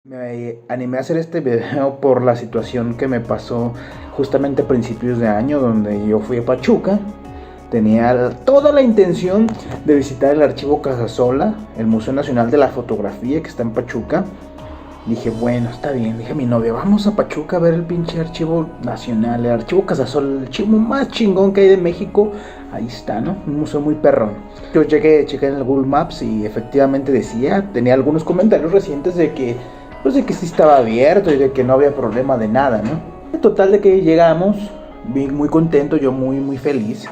Me animé a hacer este video por la situación que me pasó justamente a principios de año, donde yo fui a Pachuca. Tenía toda la intención de visitar el Archivo Casasola, el Museo Nacional de la Fotografía que está en Pachuca. Dije, bueno, está bien. Dije a mi novia, vamos a Pachuca a ver el pinche Archivo Nacional, el Archivo Casasola, el archivo más chingón que hay de México. Ahí está, ¿no? Un museo muy perrón. Yo chequé en el Google Maps y efectivamente tenía algunos comentarios recientes de que sí estaba abierto y de que no había problema de nada, ¿no? Total de que llegamos, muy contento, yo muy feliz.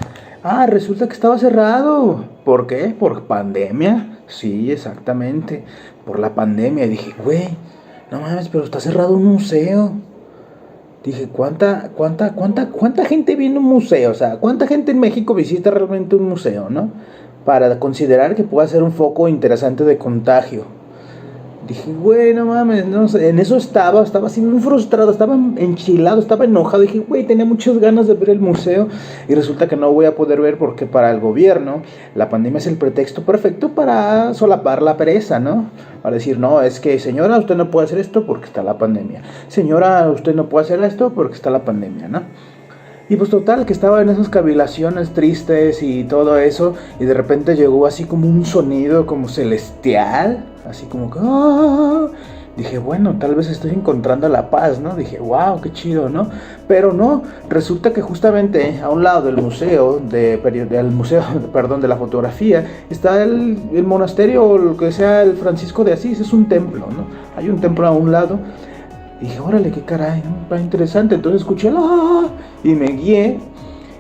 Resulta que estaba cerrado. ¿Por qué? ¿Por pandemia? Sí, exactamente. Por la pandemia. Dije, güey, no mames, pero está cerrado un museo. Dije, ¿cuánta gente viene a un museo? O sea, ¿cuánta gente en México visita realmente un museo, no? Para considerar que pueda ser un foco interesante de contagio. Dije, güey, no mames, no sé, en eso estaba así muy frustrado, estaba enchilado, estaba enojado. Dije, güey, tenía muchas ganas de ver el museo y resulta que no voy a poder ver porque para el gobierno la pandemia es el pretexto perfecto para solapar la pereza, ¿no? Para decir, no, es que señora, usted no puede hacer esto porque está la pandemia. Señora, usted no puede hacer esto porque está la pandemia, ¿no? Y pues total, que estaba en esas cavilaciones tristes y todo eso, y de repente llegó así como un sonido como celestial, así como que... Dije, bueno, tal vez estoy encontrando la paz, ¿no? Dije, wow, qué chido, ¿no? Pero no, resulta que justamente a un lado del museo, perdón, de la fotografía, está el monasterio, o lo que sea, el Francisco de Asís, es un templo, ¿no? Hay un templo a un lado. Y dije, órale, qué caray, ¿no? Está interesante. Entonces escuché y me guié.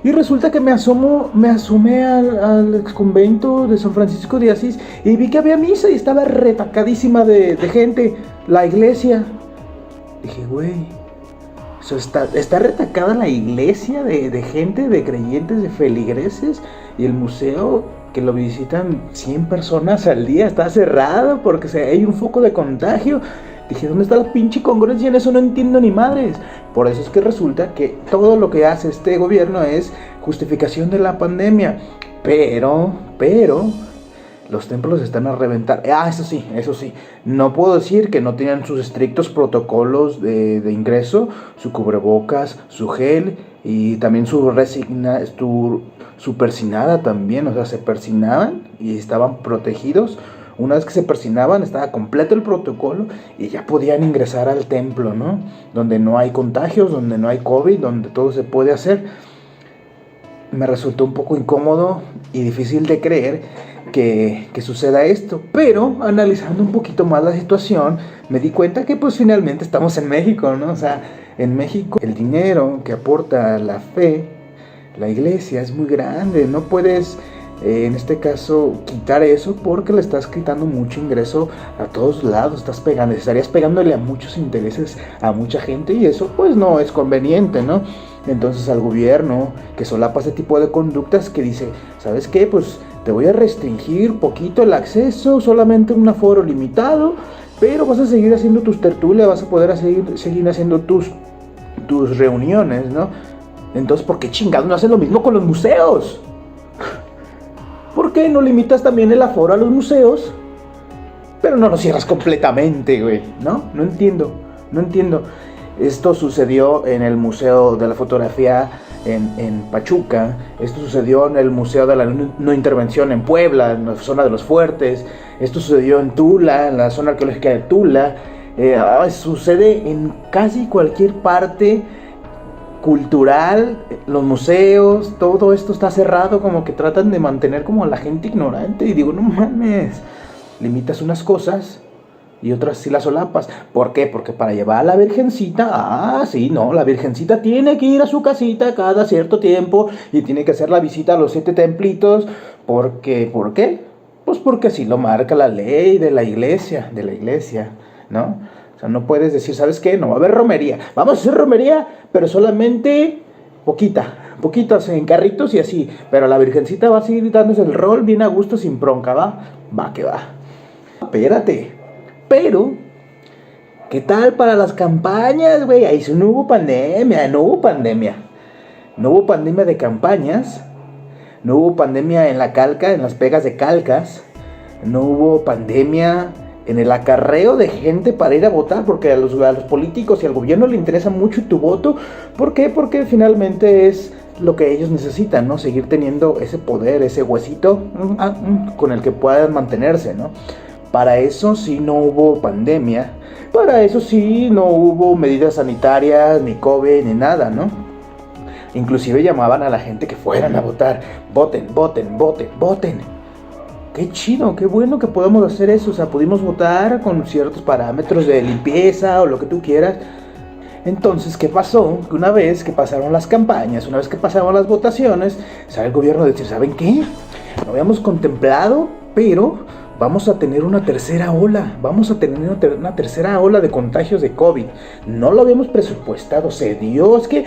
Y resulta que me asomé al ex convento de San Francisco de Asís y vi que había misa y estaba retacadísima de gente, la iglesia. Dije, güey, está retacada la iglesia de gente, de creyentes, de feligreses, y el museo que lo visitan 100 personas al día está cerrado porque hay un foco de contagio. Dije, ¿dónde está la pinche congruencia en eso? No entiendo ni madres. Por eso es que resulta que todo lo que hace este gobierno es justificación de la pandemia. Pero, los templos están a reventar. Eso sí. No puedo decir que no tenían sus estrictos protocolos de ingreso, su cubrebocas, su gel y también su persinada también. O sea, se persinaban y estaban protegidos. Una vez que se persinaban, estaba completo el protocolo y ya podían ingresar al templo, ¿no? Donde no hay contagios, donde no hay COVID, donde todo se puede hacer. Me resultó un poco incómodo y difícil de creer que suceda esto. Pero analizando un poquito más la situación, me di cuenta que pues finalmente estamos en México, ¿no? O sea, en México el dinero que aporta la fe, la iglesia, es muy grande. No puedes... en este caso, quitar eso porque le estás quitando mucho ingreso a todos lados, estarías pegándole a muchos intereses a mucha gente y eso pues no es conveniente, ¿no? Entonces al gobierno que solapa ese tipo de conductas, que dice, ¿sabes qué? Pues te voy a restringir poquito el acceso, solamente un aforo limitado, pero vas a seguir haciendo tus tertulias, vas a poder seguir haciendo tus reuniones, ¿no? Entonces, ¿por qué chingados no hacen lo mismo con los museos? ¿Por qué no limitas también el aforo a los museos? Pero no lo cierras completamente, güey, ¿no? No entiendo. Esto sucedió en el Museo de la Fotografía en Pachuca. Esto sucedió en el Museo de la No Intervención en Puebla, en la zona de los Fuertes. Esto sucedió en Tula, en la zona arqueológica de Tula. Sucede en casi cualquier parte cultural, los museos, todo esto está cerrado, como que tratan de mantener como a la gente ignorante. Y digo, no mames, limitas unas cosas y otras sí las solapas. ¿Por qué? Porque para llevar a la virgencita, la virgencita tiene que ir a su casita cada cierto tiempo y tiene que hacer la visita a los 7 templitos. ¿Por qué? Pues porque así lo marca la ley de la iglesia, ¿no? O sea, no puedes decir, ¿sabes qué? No va a haber romería. Vamos a hacer romería, pero solamente poquitas en carritos y así. Pero la virgencita va a seguir dándose el rol bien a gusto, sin bronca, ¿va? Va que va. Espérate. Pero, ¿qué tal para las campañas, güey? Ahí sí no hubo pandemia. No hubo pandemia de campañas. No hubo pandemia en la calca, en las pegas de calcas. No hubo pandemia en el acarreo de gente para ir a votar, porque a los políticos y al gobierno le interesa mucho tu voto. ¿Por qué? Porque finalmente es lo que ellos necesitan, ¿no? Seguir teniendo ese poder, ese huesito con el que puedan mantenerse, ¿no? Para eso sí no hubo pandemia, para eso sí no hubo medidas sanitarias, ni COVID, ni nada, ¿no? Inclusive llamaban a la gente que fueran a votar. Voten, voten, voten, voten. Qué chido, qué bueno que podamos hacer eso. O sea, pudimos votar con ciertos parámetros de limpieza o lo que tú quieras. Entonces, ¿qué pasó? Que una vez que pasaron las campañas, una vez que pasaron las votaciones, sale el gobierno a decir, ¿saben qué? No habíamos contemplado, pero vamos a tener una tercera ola. Vamos a tener una tercera ola de contagios de COVID. No lo habíamos presupuestado, se dio. Es que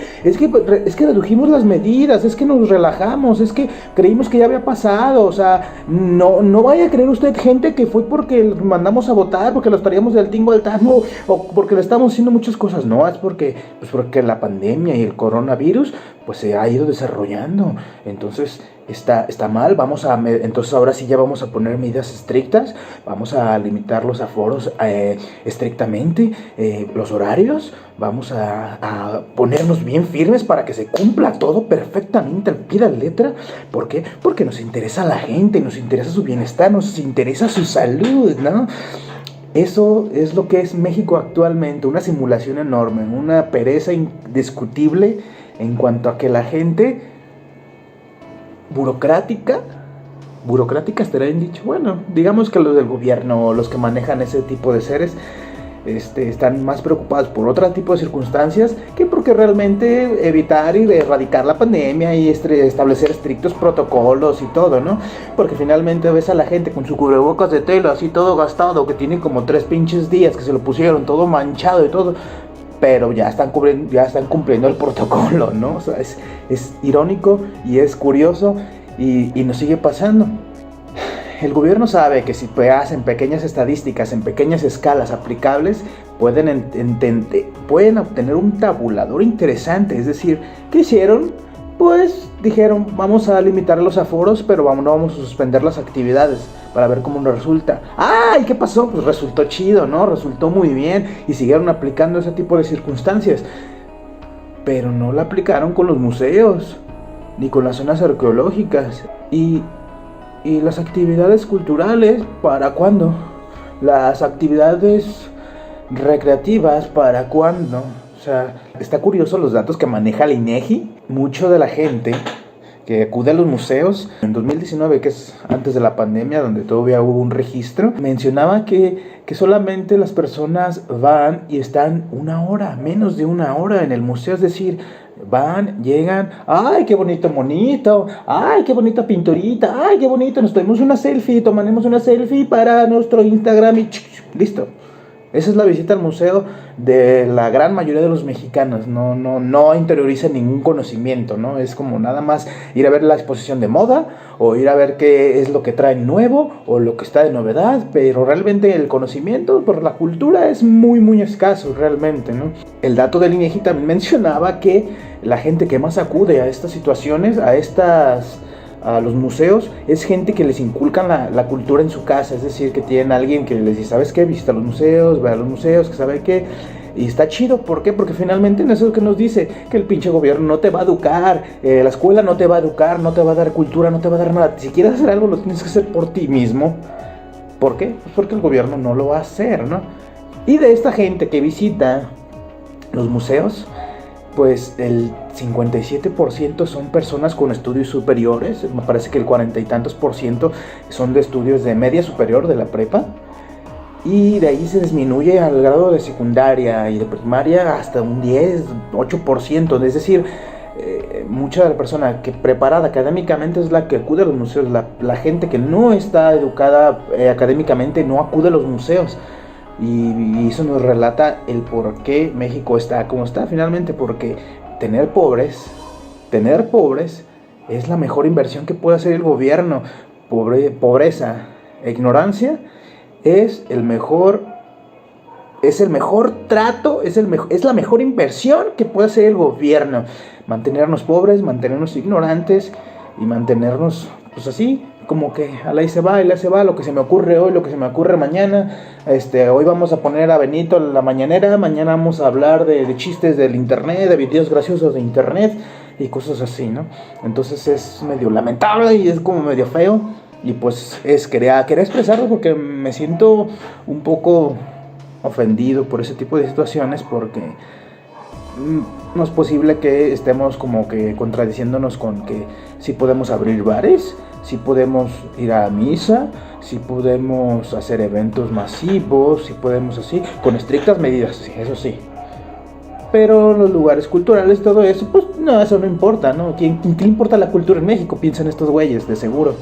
redujimos las medidas, es que nos relajamos, es que creímos que ya había pasado. O sea, no vaya a creer usted, gente, que fue porque los mandamos a votar, porque los traíamos del tingo al tango, o porque le estamos haciendo muchas cosas. No, es porque la pandemia y el coronavirus pues se ha ido desarrollando. Entonces está mal. Entonces ahora sí ya vamos a poner medidas estrictas. Vamos a limitar los aforos estrictamente, los horarios. Vamos a ponernos bien firmes para que se cumpla todo perfectamente al pie de la letra. ¿Por qué? Porque nos interesa la gente, nos interesa su bienestar, nos interesa su salud, ¿no? Eso es lo que es México actualmente, una simulación enorme, una pereza indiscutible en cuanto a que la gente burocrática estará bien dicho. Bueno, digamos que los del gobierno, los que manejan ese tipo de seres, están más preocupados por otro tipo de circunstancias que porque realmente evitar y erradicar la pandemia y establecer estrictos protocolos y todo, ¿no? Porque finalmente ves a la gente con su cubrebocas de tela así todo gastado, que tiene como 3 pinches días que se lo pusieron todo manchado y todo, pero ya están cumpliendo el protocolo, ¿no? O sea, es irónico y es curioso y nos sigue pasando. El gobierno sabe que si hacen pequeñas estadísticas en pequeñas escalas aplicables, pueden obtener un tabulador interesante. Es decir, ¿qué hicieron? Pues dijeron, vamos a limitar los aforos, pero no vamos a suspender las actividades para ver cómo nos resulta. ¡Ay! ¿Qué pasó? Pues resultó chido, ¿no? Resultó muy bien y siguieron aplicando ese tipo de circunstancias. Pero no la aplicaron con los museos, ni con las zonas arqueológicas. Y las actividades culturales, ¿para cuándo? Las actividades recreativas, ¿para cuándo? O sea, está curioso los datos que maneja el INEGI. Mucho de la gente que acude a los museos en 2019, que es antes de la pandemia, donde todavía hubo un registro, mencionaba que solamente las personas van y están menos de una hora en el museo. Es decir, van, llegan, ¡ay, qué bonito monito! ¡Ay, qué bonita pinturita! ¡Ay, qué bonito! Nos tomamos una selfie, tomaremos una selfie para nuestro Instagram y listo. Esa es la visita al museo de la gran mayoría de los mexicanos. No interioriza ningún conocimiento, ¿no? Es como nada más ir a ver la exposición de moda o ir a ver qué es lo que traen nuevo o lo que está de novedad, pero realmente el conocimiento por la cultura es muy, muy escaso realmente, ¿no? El dato del INEGI también mencionaba que la gente que más acude a estas situaciones, a los museos, es gente que les inculcan la cultura en su casa. Es decir, que tienen a alguien que les dice, ¿sabes qué? Visita los museos, ve a los museos, que sabe qué. Y está chido, ¿por qué? Porque finalmente eso es lo que nos dice, que el pinche gobierno no te va a educar, la escuela no te va a educar, no te va a dar cultura, no te va a dar nada. Si quieres hacer algo, lo tienes que hacer por ti mismo. ¿Por qué? Pues porque el gobierno no lo va a hacer, ¿no? Y de esta gente que visita los museos, pues el 57% son personas con estudios superiores. Me parece que el 40 y tantos % son de estudios de media superior, de la prepa. Y de ahí se disminuye al grado de secundaria y de primaria hasta un 8%. Es decir, mucha de la persona que preparada académicamente es la que acude a los museos. La gente que no está educada académicamente no acude a los museos. Y eso nos relata el por qué México está como está finalmente, porque tener pobres es la mejor inversión que puede hacer el gobierno. Pobreza e ignorancia es el mejor trato, es la mejor inversión que puede hacer el gobierno. Mantenernos pobres, mantenernos ignorantes y mantenernos pues así, como que a la ahí se va, y la se va, lo que se me ocurre hoy, lo que se me ocurre mañana. Hoy vamos a poner a Benito en la mañanera, mañana vamos a hablar de chistes del internet, de videos graciosos de internet y cosas así, ¿no? Entonces es medio lamentable y es como medio feo, y pues quería expresarlo porque me siento un poco ofendido por ese tipo de situaciones, porque no es posible que estemos como que contradiciéndonos con que sí podemos abrir bares, sí podemos ir a misa, sí podemos hacer eventos masivos, sí podemos así, con estrictas medidas, sí, eso sí. Pero los lugares culturales, todo eso, pues no, eso no importa, ¿no? ¿Qué le importa la cultura en México? Piensan estos güeyes, de seguro.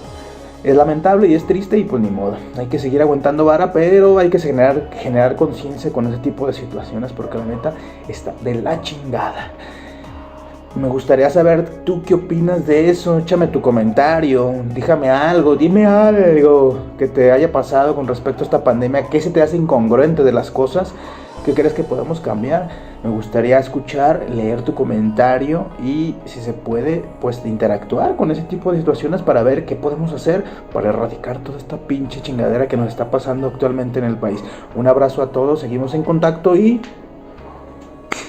Es lamentable y es triste y pues ni modo. Hay que seguir aguantando vara, pero hay que generar conciencia con ese tipo de situaciones, porque la neta está de la chingada. Me gustaría saber tú qué opinas de eso. Échame tu comentario, dígame algo, dime algo que te haya pasado con respecto a esta pandemia. ¿Qué se te hace incongruente de las cosas? ¿Qué crees que podemos cambiar? Me gustaría escuchar, leer tu comentario y, si se puede, pues interactuar con ese tipo de situaciones para ver qué podemos hacer para erradicar toda esta pinche chingadera que nos está pasando actualmente en el país. Un abrazo a todos, seguimos en contacto y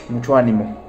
mucho ánimo.